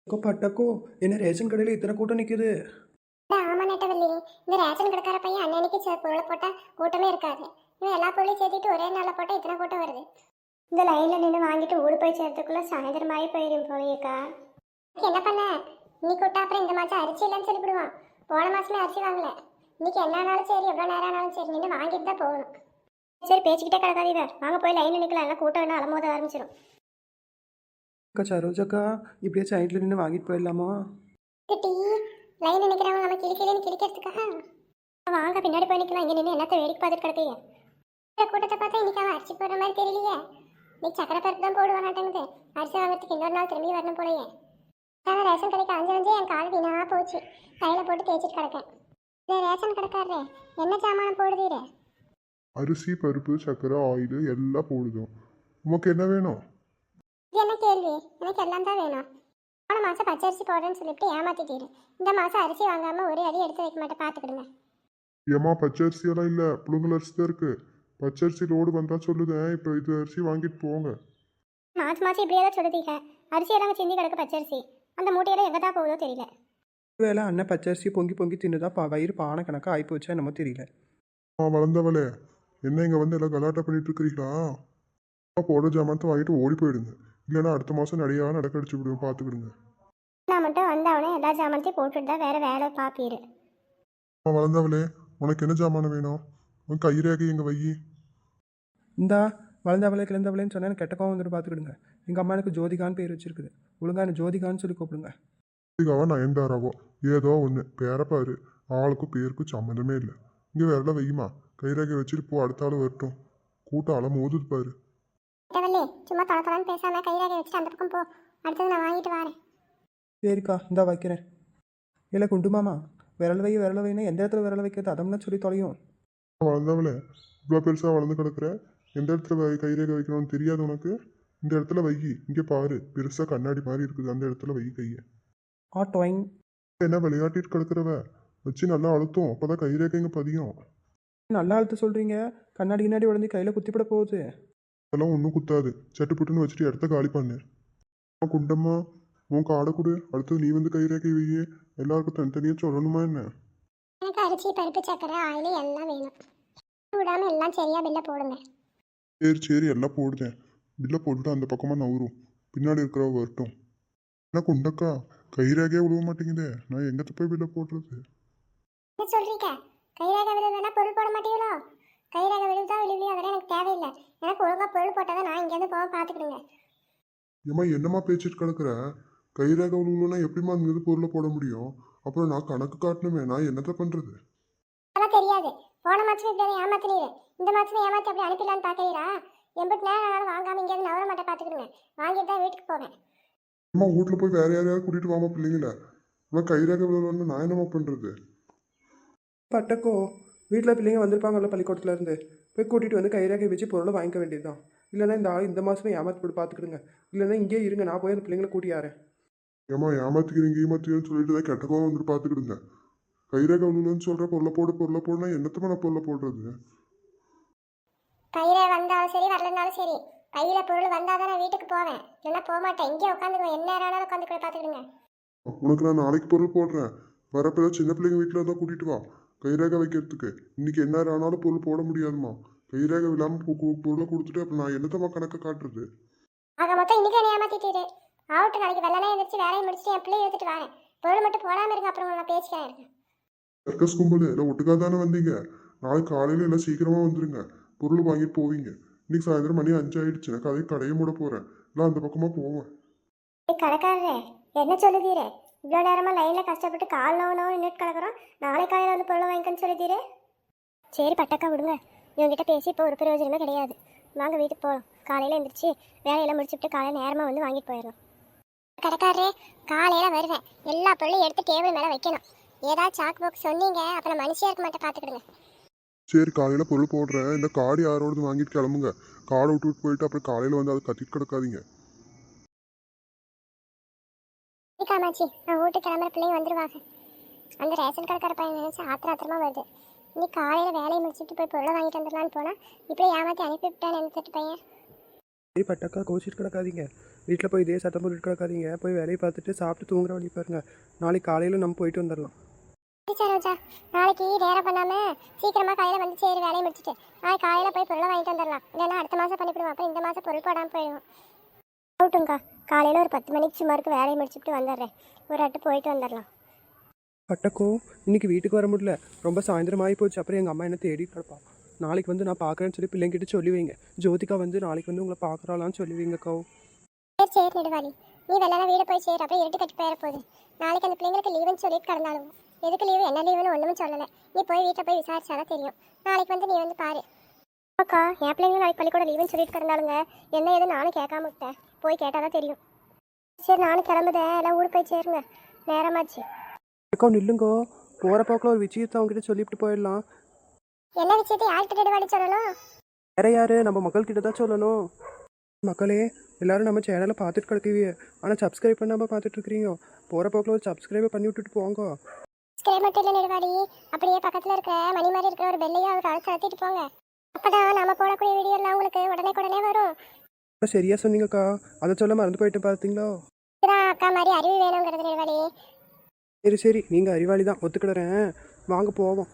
அக்கோ பட்டக்கோ என்ன ரேஷன் கடையில் இத்தனை கூட்டம் நிற்குது. ஆமா நெட்டவள்ளி, இந்த ரேஷன் கடைக்கார பையன் அன்னன்னைக்கு பொருளை போட்டா கூட்டமே இருக்காது. இவன் எல்லா பொருளையும் சேர்த்துட்டு ஒரே நாளில் போட்டா இத்தனை கூட்டம் வருது. இந்த லைன்ல நின்று வாங்கிட்டு ஓடி போய் சேர்த்துக்குள்ள சாயந்தரமாயி போயிடும் போலேக்கா. என்ன பண்ண, இன்னைக்கு விட்டா அப்புறம் இந்த மாசம் அரிசி இல்லைன்னு சொல்லிவிடுவான். போன மாசமே அரிசி வாங்கல. இன்னைக்கு என்ன ஆனாலும் சரி, எவ்வளோ நேரம் ஆனாலும் சரி நின்று வாங்கிட்டு தான் போகணும். சரி பேசிக்கிட்டே கிடக்காதீங்க, வாங்க போய் லைன்ல நிற்கலாம். எல்லாம் கூட்டம் வேணா அலமோத ஆரம்பிச்சிடும். அக்கா சரோஜக்கா இப்படியே சைட்டில் நின்று வாங்கிட்டு போயிடலாமா? டீ லைன்ல நிற்கிறவங்க நம்ம கிளிக்கிலேன்னு கிளிக்கிறதுக்காக வாங்க பின்னாடி போய் நிற்கலாம். இங்கே நின்று என்னத்தை வேடிக்கை பார்த்துட்டு கிடக்கீங்க. கூட்டத்தை பார்த்தா இன்னைக்கு அவன் அரிசி போடுற மாதிரி தெரியலையே. நீ சக்கரை பருப்பு தான் போடுவானாட்டங்குது. அரிசி வாங்குறதுக்கு இன்னொரு நாள் திரும்பி வரணும் போலயே. ஆனால் ரேஷன் கடைக்கு அஞ்சு என் கால் வீணாக போச்சு. கையில் போட்டு தேய்ச்சிட்டு கிடக்கேன். இந்த ரேஷன் கடைக்காரரே, என்ன சாமானம் போடுதீரே? அரிசி பருப்பு சக்கரை ஆயில் எல்லாம் போடுதோம். உமக்கு என்ன வேணும்? இது என்ன கேள்வி? எனக்கு எல்லாம் தான் வேணும். போன மாதம் பச்சரிசி போடுறேன்னு சொல்லிட்டு ஏமாத்திட்டீரு. இந்த மாதம் அரிசி வாங்காமல் ஒரு அடி எடுத்து வைக்க மாட்டேன், பார்த்துக்கிடுங்க. ஏமா பச்சரிசி எல்லாம் இல்லை, புழுங்கல் அரிசி தான் இருக்கு. பச்சரிசி லோடு வந்தால் சொல்லுதேன். இப்போ இது அரிசி வாங்கிட்டு போங்க. மாதம் மாதம் இப்படியே தான் சொல்லுதீங்க. அரிசியெல்லாம் சிந்தி கிடக்கு பச்சரிசி. அந்த மூட்டையெல்லாம் எங்கே தான் போகுதோ தெரியல. வேலை அண்ணன் பச்சரிசி பொங்கி பொங்கி தின்னுதான் வயிறு பானை கணக்காக ஆகிப்போச்சா என்னமோ தெரியல. வளர்ந்தவளே, என்ன இங்கே வந்து எல்லாம் கலாட்டா பண்ணிட்டு இருக்கிறீங்களா? போடுற ஜாமானத்தை வாங்கிட்டு ஓடி போயிடுங்க. இல்லைன்னா அடுத்த மாதம் நிறையா நடக்கடிச்சு விடுவோம், பார்த்துக்கிடுங்க. நான் மட்டும் வந்தவனே எல்லா ஜாமானத்தையும் போட்டுட்டு தான் வேறு வேலை பார்ப்பீரு. வளர்ந்தவளே, உனக்கு என்ன ஜாமானம் வேணும்? உன் கைரேகை எங்கள் வையி. இந்தா வளர்ந்தவளே கிளந்தவளேன்னு சொன்னேன், கெட்ட கோவம் வந்துட்டு பார்த்துக்கிடுங்க. எங்கள் அம்மா எனக்கு ஜோதிகான்னு பேர் வச்சிருக்குது. ஒழுங்கா என்ன ஜோதிகான்னு சொல்லி கூப்பிடுங்க. ஜோதிகாவோ நயன்தாராவோ ஏதோ ஒன்று, பேரப்பாரு. ஆளுக்கும் பேருக்கும் சம்மந்தமே இல்லை. இங்கே வேற வையுமா, கைரேகை வச்சுட்டு போ, அடுத்த ஆள் வரட்டும். கூட்டம் அலை மோதுது பாரு. சும்மா தொலைத்தொலைன்னு பேசாம கைரேகை வச்சுட்டு அந்த பக்கம் போ. அடுத்தது நான் வாங்கிட்டு வரேன். சரிக்கா இந்தா வைக்கிறேன். இல்லை குண்டுமாமா, விரல் வைனா எந்த இடத்துல விரல் வைக்கிறது அதம்னா சொல்லி தொலையும். வளர்ந்தவளே, இவ்வளோ பெருசாக வளர்ந்து கிடக்குற. எந்த இடத்துல கைரேகை வைக்கணும்னு தெரியாது உனக்கு? இந்த இடத்துல வை. இங்கே பாரு, பெருசாக கண்ணாடி மாதிரி இருக்குது, அந்த இடத்துல வை கையை. டொயின். என்ன விளையாட்டிட்டு கிடக்குறவ? வச்சு நல்லா அழுத்தும், அப்போதான் கைரேகைங்க பதியும். நல்லா அழுத்த சொல்கிறீங்க, கண்ணாடி கிண்ணாடி உடஞ்சி கையில் குத்திப்பட போகுது. அதெல்லாம் ஒன்றும் குத்தாது. சட்டுப்புட்டுன்னு வச்சுட்டு இடத்த காலி பண்ணு. குண்டம்மா, உன் காடை கொடு. அடுத்தது நீ வந்து கைரேகை வையே. எல்லாருக்கும் தனித்தனியாக சொல்லணுமா என்ன? எனக்கு அரிசி பருப்பு சக்கரை ஆயில் எல்லாம் வேணும். விடாம எல்லாம் சரியா பில்ல போடுங்க. சரி சரி, எல்லாம் போடுதேன். பில்லை போட்டுட்டு அந்த பக்கமாக நவரும். பின்னாடி இருக்கிறவ வரட்டும். என்ன குண்டக்கா, கைரேகையே விழுவ மாட்டேங்குதே. நான் எங்கத்த போய் பில்லை போடுறது? என்ன சொல்றீங்க? கைரேகை விழுதுன்னா பொருள் போட மாட்டீங்களோ? கைரேகை விழுதா விழுவியோ அதெல்லாம் எனக்கு தேவையில்லை. எனக்கு ஒழுங்கா பொருள் போட்டாதான் நான் இங்கேருந்து போக பார்த்துக்கிடுங்க. ஏம்மா என்னம்மா பேச்சுட்டு கிடக்குற? கைரேகை விழுவலன்னா எப்படிம்மா அங்கே பொருளை போட முடியும்? அப்புறம் நான் கணக்கு காட்டணுமே, நான் என்னத்த பண்ணுறது? அதெல்லாம் தெரியாது. போன மாசம் இப்படி ஏமாத்தினீரு. இந்த மாசம் ஏமாத்தி அப்படி அனுப்பிடலான்னு பார்க்குறீரா? எம்பிட்டு நேரம் ஆனாலும் வாங்காம இங்கேருந்து நவர மாட்டேன், பார்த்துக்கிடுங்க. வாங்கிட்டு தான் வீட்டுக்கு போவேன். அம்மா வீட்டில் போய் வேற யாரையாவது கூட்டிகிட்டு வாமா பிள்ளைங்கள. அம்மா கைரேகை விழுவலன்னு நான் என்னம்மா பண்ணுறது? பட்டக்கோ வீட்டில் பிள்ளைங்க வந்திருப்பாங்கல்ல பள்ளிக்கூடத்துல இருந்து, போய் கூட்டிகிட்டு வந்து கைரேகை வச்சு பொருளை வாங்கிக்க வேண்டியதுதான். இல்லைன்னா இந்த ஆள் இந்த மாதமே ஏமாற்றி போட்டு பார்த்துக்கிடுங்க. இல்லைன்னா இங்கேயே இருங்க, நான் போய் அந்த பிள்ளைங்களை கூட்டியாரேன். ஏம்மா ஏமாத்திக்கிறீங்க ஏமாத்திக்கிறேன்னு சொல்லிட்டு தான் கெட்ட கோவம் வந்துட்டு பார்த்துக்கிடுங்க. கைரேகை விழுவலன்னு சொல்கிற பொருளை போடுனா என்னத்தம்மா நான் பொருளை போடுறது? கையில வந்தாலும் சரி வரலனாலும் சரி, கையில பொருள் வந்தாதான் நான் வீட்டுக்கு போவேன். இல்லைன்னா போக மாட்டேன். இங்கே உட்காந்துக்குவேன். என்ன நேரம் உட்காந்துக்கிட பார்த்துக்கிடுங்க. உனக்கு நான் நாளைக்கு பொருள் போடுறேன். வரப்போ சின்ன பிள்ளைங்க வீட்டில் இருந்தால் கூட்டிகிட்டு வா கைரேகை வைக்கிறதுக்கு. இன்னைக்கு என்ன ஆனாலும் பொருள் போட முடியாதுமா. கைரேகை இல்லாமல் பொருளை கொடுத்துட்டு அப்புறம் நான் என்னத்தம்மா கணக்கை காட்டுறது? ஆக மொத்தம் இன்னைக்கு என்ன ஏமாத்திட்டு ஆகட்டும். நாளைக்கு வெள்ளனா எழுந்திரிச்சு வேலையை முடிச்சுட்டு என் பிள்ளைய எடுத்துட்டு வரேன். பொருள் மட்டும் போடாமல் இருக்கு, அப்புறம் நான் பேசிக்கிறேன். இருக்கேன் சர்க்கஸ் கும்பல் எல்லாம் ஒட்டுக்காக தானே வந்தீங்க. நாளைக்கு காலையில் எல்லாம் சீக்கிரமாக வந்துடுங்க. பொருள் வாங்கிட்டு போவீங்க. இன்னைக்கு சாயந்தரம் மணி 5 ஆயிடுச்சு. நான் கடையை மூட போகிறேன். எல்லாம் அந்த பக்கமாக போவேன். கடைக்காரரே, என்ன சொல்லுதீரே? இவ்வளோ நேரமாக லைனில் கஷ்டப்பட்டு கால் நோவு நின்றுட்டு கிடக்குறோம். நாளை காலையில் வந்து பொருளை வாங்கிக்கன்னு சொல்லுதீரே. சரி பட்டக்கா விடுங்க. இவங்ககிட்ட பேசி இப்போ ஒரு பிரயோஜனமே கிடையாது. வாங்க வீட்டுக்கு போகலாம். காலையில் எழுந்திரிச்சு வேலையெல்லாம் முடிச்சுட்டு காலையில் நேரமாக வந்து வாங்கிட்டு போயிடும். கடைக்காரரே, காலையில் வருவேன். எல்லா பொருளையும் எடுத்து டேபிள் மேலே வைக்கணும். ஏதாவது சாக்கு போக்கு சொன்னீங்க, அப்புறம் மனுஷியாக இருக்க மாட்டேன், பார்த்துக்கிடுங்க. சரி காலையில் பொருள் போடுறேன். இந்த காடு யாரோடது வாங்கிட்டு கிளம்புங்க. காடை விட்டு போயிட்டு அப்புறம் காலையில் வந்து அதை கத்திட்டு கிடக்காதீங்க. காமாச்சி, நான் வீட்டுக்கு கிளம்புற பிள்ளைங்க வந்துடுவாங்க. அந்த ரேஷன் கடைக்கார பையன் நினைச்சு ஆத்திரமா வருது. இன்னைக்கு காலையில் வேலையை முடிச்சுட்டு போய் பொருளை வாங்கிட்டு வந்துடலான்னு போனால் இப்படி ஏமாற்றி அனுப்பிவிட்டான்னு நினைச்சிட்டு பையன். ஏய் பட்டக்கா கோச்சிட்டு கிடக்காதீங்க. வீட்டில் போய் இதே சத்தம் போட்டு கிடக்காதீங்க. போய் வேலையை பார்த்துட்டு சாப்பிட்டு தூங்குற வழி பாருங்க. நாளைக்கு காலையில் நம்ம போயிட்டு வந்துடலாம். சரி ரோஜா, நாளைக்கு நேரம் பண்ணாம சீக்கிரமா காலையில வந்து சரி வேலையை முடிச்சுட்டு நாளைக்கு காலையில போய் பொருளை வாங்கிட்டு வந்துடலாம். இல்லைன்னா அடுத்த மாசம் பண்ணிவிடுவோம். அப்புறம் இந்த மாசம் பொருள் போடாமல் போயிடுவோம். அவுட்டுங்கக்கா, காலையில ஒரு 10 மணிக்கு சுமாருக்கு வேலையை முடிச்சுட்டு வந்துடுறேன். ஒரு அட்டு போயிட்டு வந்துடலாம். பட்டக்கோ இன்னைக்கு வீட்டுக்கு வர முடியல. ரொம்ப சாயந்தரம் ஆகி போச்சு. அப்புறம் எங்கள் அம்மா என்ன தேடி கிடப்பா. நாளைக்கு வந்து நான் பார்க்குறேன்னு சொல்லி பிள்ளைங்கிட்ட சொல்லி வைங்க. ஜோதிகா வந்து நாளைக்கு வந்து உங்களை பார்க்குறாளான்னு சொல்லி வைங்கக்கோ. சரி சரி நெடுவாளி, நீ வெள்ளனா வீடு போய் சேரு. அப்புறம் இருட்டு கட்டி போயிட போகுது. நாளைக்கு அந்த பிள்ளைங்களுக்கு லீவுன்னு சொல்லிட்டு கிடந்தாலும் எதுக்கு லீவு என்ன லீவுன்னு ஒன்றும் சொல்லலை. நீ போய் வீட்டில் போய் விசாரிச்சாதான் தெரியும். நாளைக்கு வந்து நீ வந்து பாரு. அக்கா, என் பிள்ளைங்க நாளைக்கு பள்ளிக்கூடம் லீவுன்னு சொல்லிட்டு கிடந்தாலுங்க என்ன ஏது நானும் கேட்காம விட்டேன். போய் கேட்டாதான் தெரியும். சரி நானும் கிளம்புதேன். எல்லாம் ஊர் போய் சேருங்க, நேரமாச்சு. அக்கா நில்லுங்கோ. போகிற போக்கில் ஒரு விஷயத்தை அவங்ககிட்ட சொல்லிவிட்டு போயிடலாம். என்ன விஷயத்தை யார்கிட்ட நெடுவாளி சொல்லணும்? வேற யாரு, நம்ம மக்கள்கிட்ட தான் சொல்லணும். மக்களே எல்லாரும் நம்ம சேனலை பார்த்துட்டு கிடக்குவீங்க. ஆனால் சப்ஸ்கிரைப் பண்ணாமல் பார்த்துட்டு இருக்கிறீங்க. போகிற போக்கில் ஒரு சப்ஸ்கிரைபை பண்ணி விட்டுட்டு போங்க. சப்ஸ்கிரைப் மட்டும் இல்லை நெடுவாளி, அப்படியே பக்கத்தில் இருக்கிற மணி மாதிரி இருக்கிற ஒரு பெல்லையும் அவர் அழுத்திட்டு போங்க. அப்பதான் நம்ம போடக்கூடிய வீடியோ எல்லாம் உங்களுக்கு உடனே வரும். சரியா சொன்னீங்கக்கா. அதை சொல்ல மறந்து போயிட்டு பார்த்தீங்களோ. இதுதான் அக்கா மாதிரி அறிவு வேணுங்கிறது நெடுவாளி. சரி நீங்கள் அறிவாளி தான், ஒத்துக்கிடுறேன். வாங்க போவோம்.